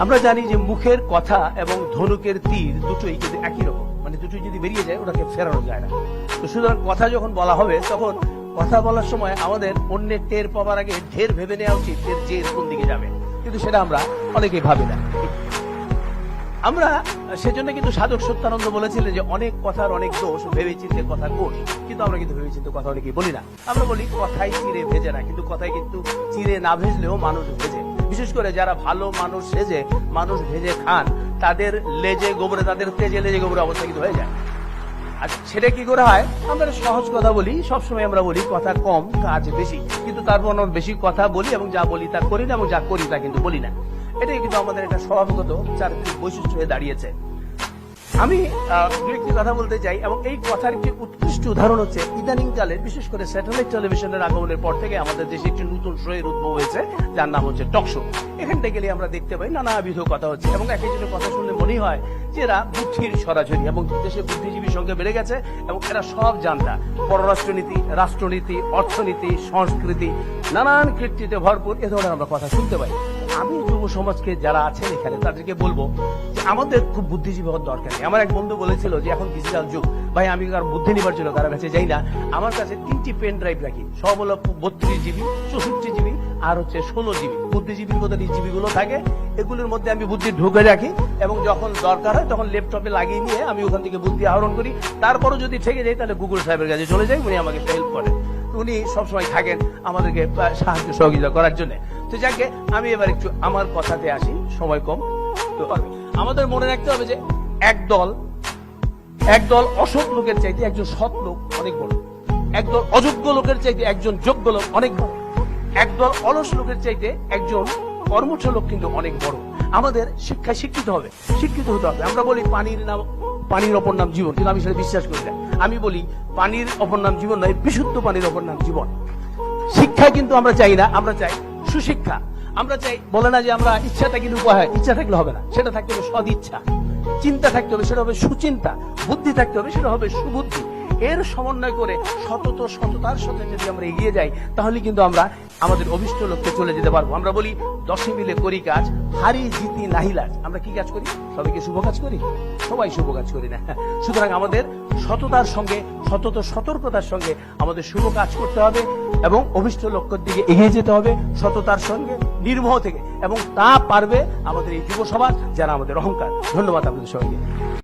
আমরা জানি যে মুখের কথা এবং ধনুকের তীর দুটোই কিন্তু একই রকম, মানে দুটোই যদি বেরিয়ে যায় ওটাকে ফেরানো যায় না। তো সুতরাং কথা যখন বলা হবে তখন কথা বলার সময় আমাদের অন্যের টের পাওয়ার আগে ঢের ভেবে নেওয়া উচিত এর যে কোন দিকে যাবে, কিন্তু সেটা আমরা অনেকেই ভাবি না। আমরা সেজন্য কিন্তু সাধক সত্যানন্দ বলেছিলেন যে অনেক কথার অনেক দোষ, ভেবে চিন্তে কথা কোষ, কিন্তু আমরা কিন্তু ভেবে চিন্তে কথা অনেকেই বলি না। আমরা বলি কথাই চিরে ভেজে না, কিন্তু কথাই কিন্তু চিরে না ভেজলেও মানুষ ভেজে। বিশেষ করে যারা ভালো মানুষ সেজে মানুষ ভেজে খান, তাদের লেজে গোবরে, তাদের তেজে লেজে গোবরে অবস্থা কিন্তু হয়ে যায়। আর সেটা কি করে হয়? আমরা সহজ কথা বলি, সবসময় আমরা বলি কথা কম কাজ বেশি, কিন্তু তারপর আমরা বেশি কথা বলি এবং যা বলি তা করি না, এবং যা করি তা কিন্তু বলি না। এটাই কিন্তু আমাদের একটা স্বভাবগত চারিত্রিক বৈশিষ্ট্য হয়ে দাঁড়িয়েছে। আমি দু একটি কথা বলতে চাই, এবং এই কথার একটি উৎকৃষ্ট উদাহরণ হচ্ছে ইদানিং কালে বিশেষ করে স্যাটেলাইট টেলিভিশনের আগমনের পর থেকে আমাদের দেশে একটি নতুন শোয়ের উদ্ভব হয়েছে, যার নাম হচ্ছে টক শো। এখানটা গেলে আমরা দেখতে পাই নানাবিধ কথা হচ্ছে, এবং এক একজনের কথা শুনলে মনে হয় যে এরা বুদ্ধির সরাসরি, এবং দেশে বুদ্ধিজীবীর সংখ্যা বেড়ে গেছে, এবং এরা সব জানতা। পররাষ্ট্রনীতি, রাষ্ট্রনীতি, অর্থনীতি, সংস্কৃতি, নানান কৃতিতে ভরপুর এ ধরনের আমরা কথা শুনতে পাই। আমি যুব সমাজকে যারা আছেন এখানে তাদেরকে বলবো যে আমাদের খুব বুদ্ধিজীবী হওয়ার দরকার নেই। আমার এক বন্ধু বলেছিল যে এখন ডিজিটাল যুগ, ভাই আমি কার বুদ্ধি নিবার জন্য কারো কাছে যাই না, আমার কাছে 3টি পেন ড্রাইভ রাখি, সব হলো 32 জিবি, 64 জিবি আর হচ্ছে 16 জিবি। বুদ্ধিজীবীর মধ্যে এই জিবি গুলো থাকে, এগুলোর মধ্যে আমি বুদ্ধি ঢুকে রাখি, এবং যখন দরকার হয় তখন ল্যাপটপে লাগিয়ে নিয়ে আমি ওখান থেকে বুদ্ধি আহরণ করি। তারপরও যদি ঠেকে যাই তাহলে গুগল সাহেবের কাছে চলে যাই, উনি আমাকে হেল্প করেন। উনি সবসময় থাকেন আমাদেরকে সাহায্য সহযোগিতা করার জন্য। তো যাকে আমি এবার একটু আমার কথাতে আসি, সময় কম। তো আমাদের মনে রাখতে হবে যে একদল অসৎ লোকের চাইতে একজন সৎ লোক অনেক বড়, একদল অযোগ্য লোকের চাইতে একজন যোগ্য লোক অনেক বড়, একদল অলস লোকের চাইতে একজন কর্মঠ লোক কিন্তু অনেক বড়। আমাদের শিক্ষায় শিক্ষিত হতে হবে। আমরা বলি পানির অপর নাম জীবন, কিন্তু আমি সেটা বিশ্বাস করি না। আমি বলি পানির অপর নাম জীবন নয়, বিশুদ্ধ পানির অপর নাম জীবন। শিক্ষা কিন্তু আমরা চাই না, আমরা চাই সুশিক্ষা। আমরা চাই, বলে না যে আমরা ইচ্ছাটা কিন্তু উপায়, ইচ্ছা থাকলে হবে না, সেটা থাকতে হবে সদিচ্ছা, চিন্তা থাকতে হবে সেটা হবে সুচিন্তা, বুদ্ধি থাকতে হবে সেটা হবে সুবুদ্ধি। এর সমন্বয় করে সততার সাথে যদি আমরা এগিয়ে যাই, তাহলে কিন্তু আমরা আমাদের অভিষ্ট লক্ষ্যে চলে যেতে পারবো। আমরা বলি 10 মিলে করি কাজ, হারি জিতি নাহি লাজ। আমরা কি কাজ করি? সবাইকে শুভ কাজ করি? সবাই শুভ কাজ করি না। সুতরাং আমাদের সততার সঙ্গে, সতর্কতার সঙ্গে আমাদের শুভ কাজ করতে হবে, এবং অভিষ্ট লক্ষ্যের দিকে এগিয়ে যেতে হবে সততার সঙ্গে, নির্মোহ থেকে, এবং তা পারবে আমাদের এই যুব সমাজ, যারা আমাদের অহংকার। ধন্যবাদ আপনাদের সবাইকে।